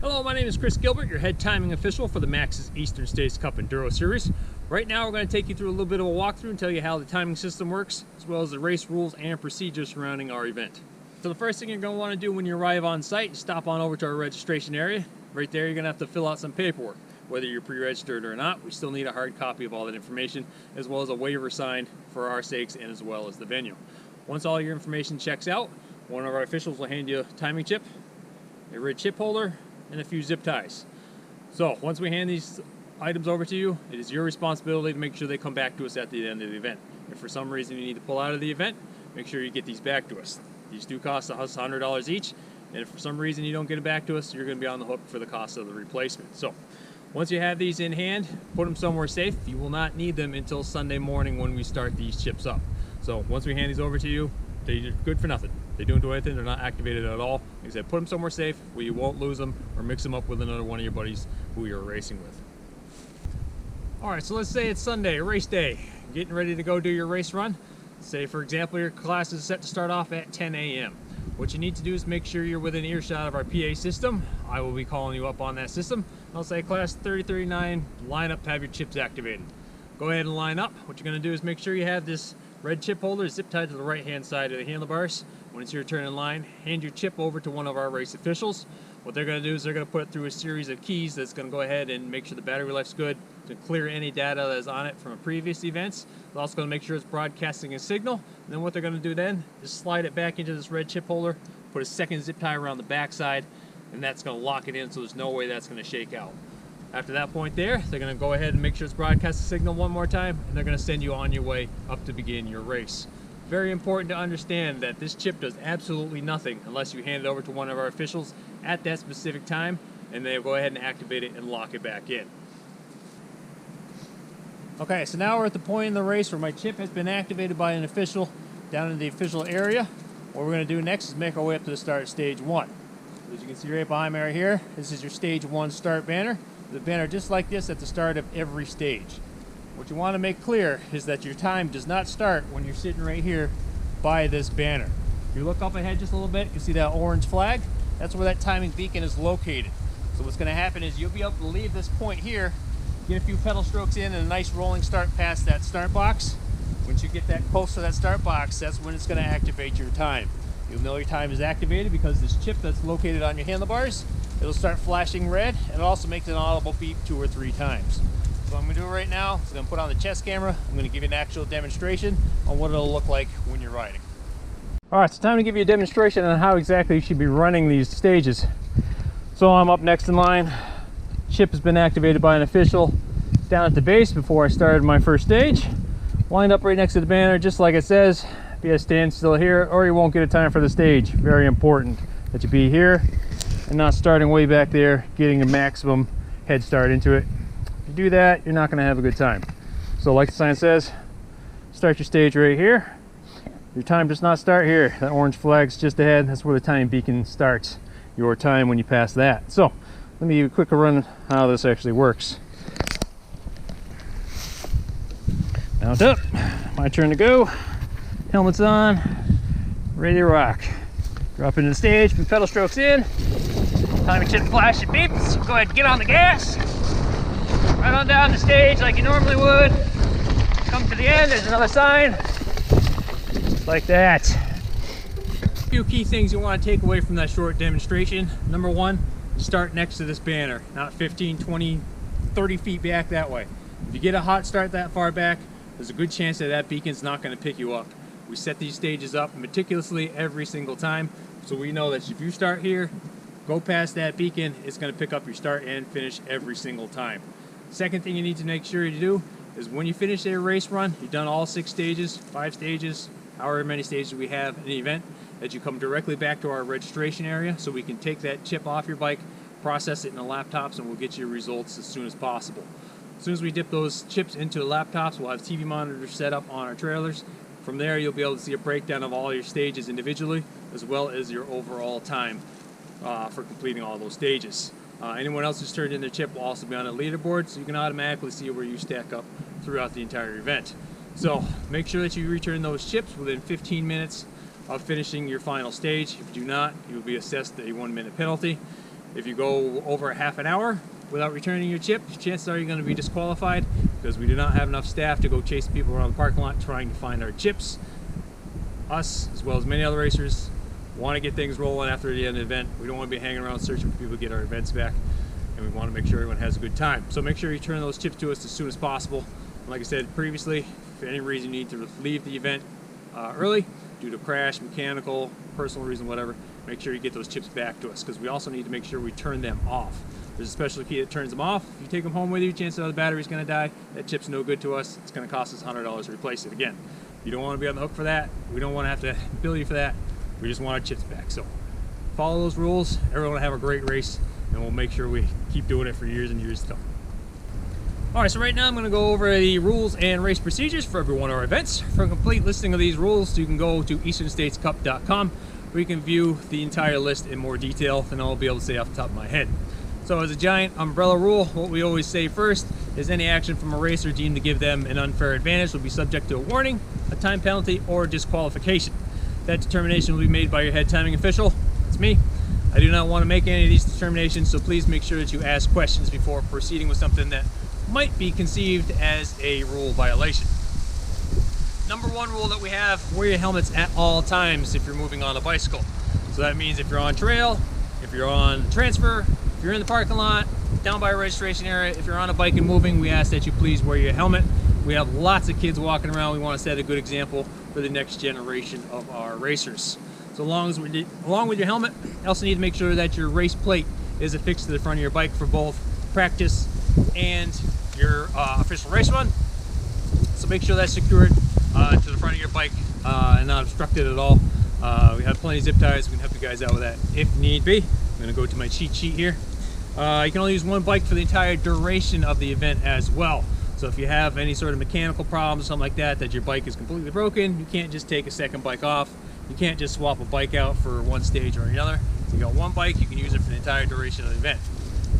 Hello, my name is Chris Gilbert, your head timing official for the Maxxis Eastern States Cup Enduro Series. Right now we're going to take you through a little bit of a walkthrough and tell you how the timing system works, as well as the race rules and procedures surrounding our event. So the first thing you're going to want to do when you arrive on site is stop on over to our registration area. Right there you're going to have to fill out some paperwork. Whether you're pre-registered or not, we still need a hard copy of all that information, as well as a waiver signed for our sakes and as well as the venue. Once all your information checks out, one of our officials will hand you a timing chip, a red chip holder, and a few zip ties. So once we hand these items over to you, it is your responsibility to make sure they come back to us at the end of the event. If for some reason you need to pull out of the event, make sure you get these back to us. These do cost us $100 each, and if for some reason you don't get it back to us, you're going to be on the hook for the cost of the replacement. So once you have these in hand, put them somewhere safe. You will not need them until Sunday morning when we start these chips up. So once we hand these over to you, they're good for nothing. They don't do anything, they're not activated at all. Like I said, put them somewhere safe where you won't lose them or mix them up with another one of your buddies who you're racing with. Alright, so let's say it's Sunday, race day. Getting ready to go do your race run. Say, for example, your class is set to start off at 10 a.m. What you need to do is make sure you're within earshot of our PA system. I will be calling you up on that system. I'll say class 3039, line up to have your chips activated. Go ahead and line up. What you're going to do is make sure you have this red chip holder zip tied to the right hand side of the handlebars. When it's your turn in line, hand your chip over to one of our race officials. What they're going to do is they're going to put it through a series of keys that's going to go ahead and make sure the battery life's good, to clear any data that is on it from previous events. They're also going to make sure it's broadcasting a signal. And then what they're going to do then is slide it back into this red chip holder, put a second zip tie around the back side, and that's going to lock it in so there's no way that's going to shake out. After that point there, they're going to go ahead and make sure it's broadcasting signal one more time, and they're going to send you on your way up to begin your race. Very important to understand that this chip does absolutely nothing unless you hand it over to one of our officials at that specific time, and they'll go ahead and activate it and lock it back in. Okay, so now we're at the point in the race where my chip has been activated by an official down in the official area. What we're going to do next is make our way up to the start of stage 1. As you can see right behind me right here, this is your stage 1 start banner. The banner just like this at the start of every stage. What you want to make clear is that your time does not start when you're sitting right here by this banner. If you look up ahead just a little bit, you see that orange flag? That's where that timing beacon is located. So what's going to happen is you'll be able to leave this point here, get a few pedal strokes in, and a nice rolling start past that start box. Once you get that close to that start box, that's when it's going to activate your time. You'll know your time is activated because this chip that's located on your handlebars, it'll start flashing red, and it also makes an audible beep 2 or 3 times. So what I'm going to do right now is I'm going to put on the chest camera. I'm going to give you an actual demonstration on what it'll look like when you're riding. Alright, it's time to give you a demonstration on how exactly you should be running these stages. So I'm up next in line. Chip has been activated by an official down at the base before I started my first stage. Lined up right next to the banner, just like it says. Be a standstill here or you won't get a time for the stage. Very important that you be here and not starting way back there, getting a maximum head start into it. If you do that, you're not going to have a good time. So like the sign says, start your stage right here. Your time does not start here. That orange flag's just ahead. That's where the time beacon starts your time when you pass that. So let me give you a quick run how this actually works. Mount up, my turn to go. Helmet's on, ready to rock. Drop into the stage, put pedal strokes in. Timing chip flash and beeps. Go ahead and get on the gas. Right on down the stage like you normally would. Come to the end, there's another sign. Just like that. A few key things you want to take away from that short demonstration. Number 1, start next to this banner, not 15, 20, 30 feet back that way. If you get a hot start that far back, there's a good chance that that beacon's not going to pick you up. We set these stages up meticulously every single time, so we know that if you start here, go past that beacon, it's going to pick up your start and finish every single time. Second thing you need to make sure you do is when you finish a race run, you've done all 6 stages, 5 stages, however many stages we have in the event, that you come directly back to our registration area so we can take that chip off your bike, process it in the laptops, and we'll get you results as soon as possible. As soon as we dip those chips into the laptops, we'll have TV monitors set up on our trailers. From there, you'll be able to see a breakdown of all your stages individually, as well as your overall time for completing all those stages. Anyone else who's turned in their chip will also be on a leaderboard, so you can automatically see where you stack up throughout the entire event. So make sure that you return those chips within 15 minutes of finishing your final stage. If you do not, you will be assessed a 1-minute penalty. If you go over a half an hour without returning your chip, chances are you're going to be disqualified, because we do not have enough staff to go chase people around the parking lot trying to find our chips. Us, as well as many other racers, want to get things rolling after the end of the event. We don't want to be hanging around searching for people to get our events back, and we want to make sure everyone has a good time. So make sure you return those chips to us as soon as possible. And like I said previously, if for any reason you need to leave the event early, due to crash, mechanical, personal reason, whatever, make sure you get those chips back to us, because we also need to make sure we turn them off. There's a special key that turns them off. If you take them home with you, chances are the battery's going to die. That chip's no good to us. It's going to cost us $100 to replace it again. You don't want to be on the hook for that. We don't want to have to bill you for that. We just want our chips back. So follow those rules. Everyone will have a great race, and we'll make sure we keep doing it for years and years to come. All right, so right now I'm going to go over the rules and race procedures for every one of our events. For a complete listing of these rules, you can go to easternstatescup.com, where you can view the entire list in more detail than I'll be able to say off the top of my head. So as a giant umbrella rule, what we always say first is any action from a racer deemed to give them an unfair advantage will be subject to a warning, a time penalty, or disqualification. That determination will be made by your head timing official. That's me. I do not want to make any of these determinations, so please make sure that you ask questions before proceeding with something that might be conceived as a rule violation. Number one rule that we have: wear your helmets at all times if you're moving on a bicycle. So that means if you're on trail, if you're on transfer, if you're in the parking lot, down by a registration area, if you're on a bike and moving, we ask that you please wear your helmet. We have lots of kids walking around. We want to set a good example for the next generation of our racers. So along with your helmet, you also need to make sure that your race plate is affixed to the front of your bike for both practice and your official race run. So make sure that's secured to the front of your bike and not obstructed at all. We have plenty of zip ties. We can help you guys out with that if need be. I'm going to go to my cheat sheet here. You can only use one bike for the entire duration of the event as well. So if you have any sort of mechanical problems or something like that, that your bike is completely broken, you can't just take a second bike off. You can't just swap a bike out for one stage or another. So you got one bike, you can use it for the entire duration of the event.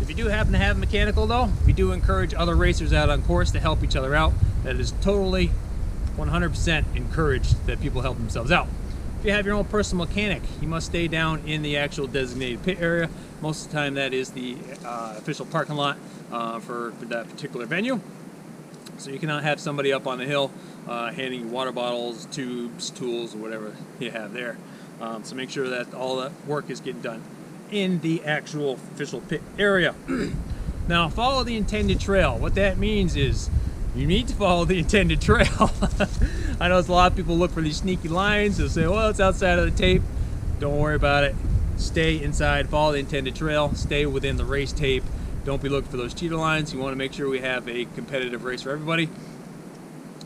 If you do happen to have mechanical though, we do encourage other racers out on course to help each other out. That is totally 100% encouraged that people help themselves out. If you have your own personal mechanic, you must stay down in the actual designated pit area. Most of the time that is the official parking lot for that particular venue. So you cannot have somebody up on the hill handing you water bottles, tubes, tools, or whatever you have there. So make sure that all that work is getting done in the actual official pit area. Now follow the intended trail. What that means is you need to follow the intended trail. I know a lot of people look for these sneaky lines. They'll say, well, it's outside of the tape. Don't worry about it. Stay inside, follow the intended trail, stay within the race tape. Don't be looking for those cheater lines. You want to make sure we have a competitive race for everybody.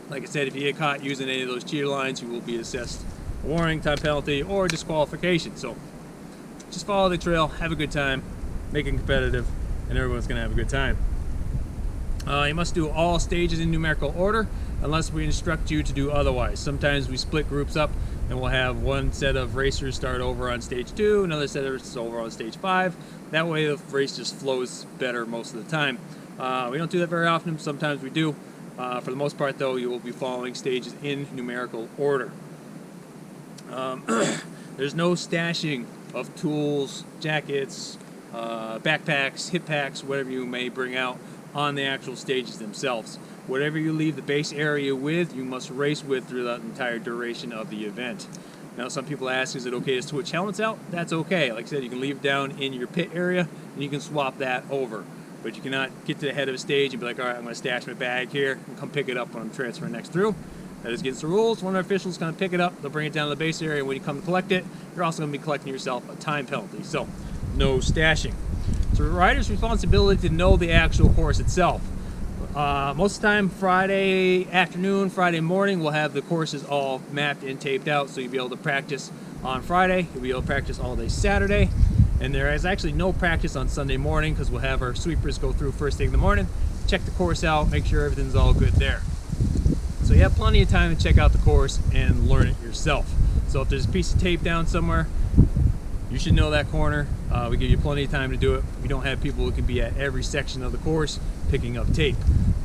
Like I said, if you get caught using any of those cheater lines, you will be assessed a warning, time penalty, or disqualification. So just follow the trail, have a good time, make it competitive, and everyone's going to have a good time. You must do all stages in numerical order unless we instruct you to do otherwise. Sometimes we split groups up and we'll have one set of racers start over on stage 2, another set of racers over on stage 5. That way the race just flows better most of the time. We don't do that very often. Sometimes we do. For the most part though, you will be following stages in numerical order. There's no stashing of tools, jackets, backpacks, hip packs, whatever you may bring out on the actual stages themselves. Whatever you leave the base area with, you must race with through the entire duration of the event. Now some people ask, is it okay to switch helmets out? That's okay. Like I said, you can leave it down in your pit area and you can swap that over. But you cannot get to the head of a stage and be like, all right, I'm going to stash my bag here and come pick it up when I'm transferring next through. That is against the rules. One of our officials is going to pick it up, they'll bring it down to the base area, and when you come to collect it, you're also going to be collecting yourself a time penalty. So, no stashing. It's a rider's responsibility to know the actual course itself. Most of the time, Friday afternoon, Friday morning, we'll have the courses all mapped and taped out, so you'll be able to practice on Friday. You'll be able to practice all day Saturday. And there is actually no practice on Sunday morning because we'll have our sweepers go through first thing in the morning, check the course out, make sure everything's all good there. So you have plenty of time to check out the course and learn it yourself. So if there's a piece of tape down somewhere, you should know that corner. We give you plenty of time to do it. We don't have people who can be at every section of the course picking up tape.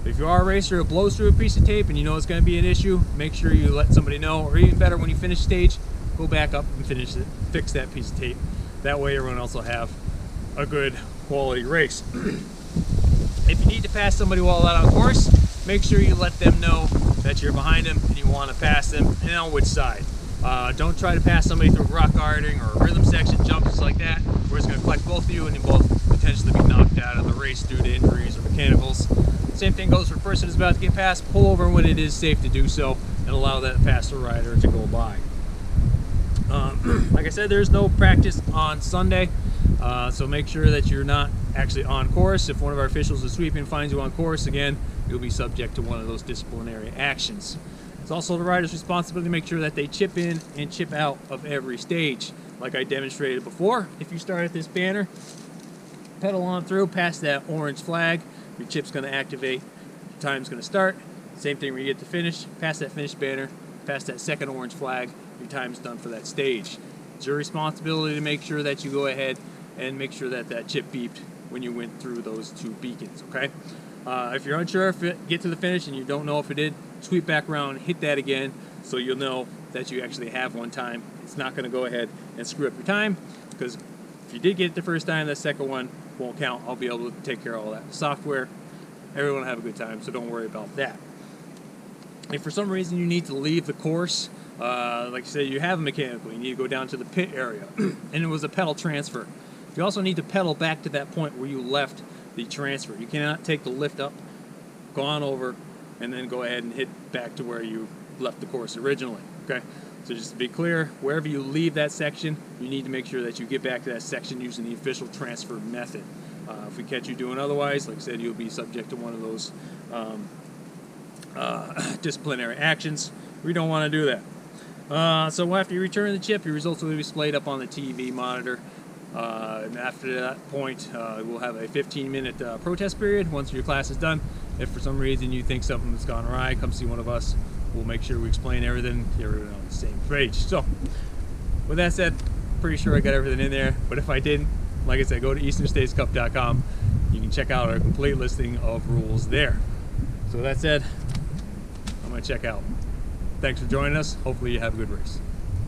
But if you are a racer who blows through a piece of tape and you know it's going to be an issue, make sure you let somebody know, or even better, when you finish stage, go back up and fix that piece of tape. That way everyone else will have a good quality race. If you need to pass somebody while out on course, make sure you let them know that you're behind them and you want to pass them, and on which side. Don't try to pass somebody through a rock garden or a rhythm section, jumps like that, where it's going to collect both of you and you both potentially be knocked out of the race due to injuries or mechanicals. Same thing goes for a person who's about to get past. Pull over when it is safe to do so and allow that faster rider to go by. Like I said, there's no practice on Sunday, so make sure that you're not actually on course. If one of our officials is sweeping and finds you on course, again, you'll be subject to one of those disciplinary actions. It's also the rider's responsibility to make sure that they chip in and chip out of every stage. Like I demonstrated before, if you start at this banner, pedal on through past that orange flag, your chip's going to activate, your time's going to start. Same thing when you get to finish, past that finish banner, past that second orange flag, your time's done for that stage. It's your responsibility to make sure that you go ahead and make sure that that chip beeped when you went through those two beacons, okay? If you're unsure if it get to the finish and you don't know if it did, sweep back around, hit that again, so you'll know that you actually have one time. It's not going to go ahead and screw up your time, because if you did get it the first time, that second one won't count. I'll be able to take care of all that software. Everyone will have a good time, so don't worry about that. If for some reason you need to leave the course, like I said, you have a mechanical, you need to go down to the pit area, and it was a pedal transfer. You also need to pedal back to that point where you left the transfer. You cannot take the lift up, go on over, and then go ahead and hit back to where you left the course originally, okay? So just to be clear, wherever you leave that section, you need to make sure that you get back to that section using the official transfer method. If we catch you doing otherwise, like I said, you'll be subject to one of those disciplinary actions. We don't want to do that. So after you return the chip, your results will be displayed up on the TV monitor. And after that point, we'll have a 15-minute protest period once your class is done. If for some reason you think something has gone awry, come see one of us. We'll make sure we explain everything, get everyone on the same page. So, with that said, pretty sure I got everything in there. But if I didn't, like I said, go to easternstatescup.com. You can check out our complete listing of rules there. So with that said, I'm going to check out. Thanks for joining us. Hopefully you have a good race.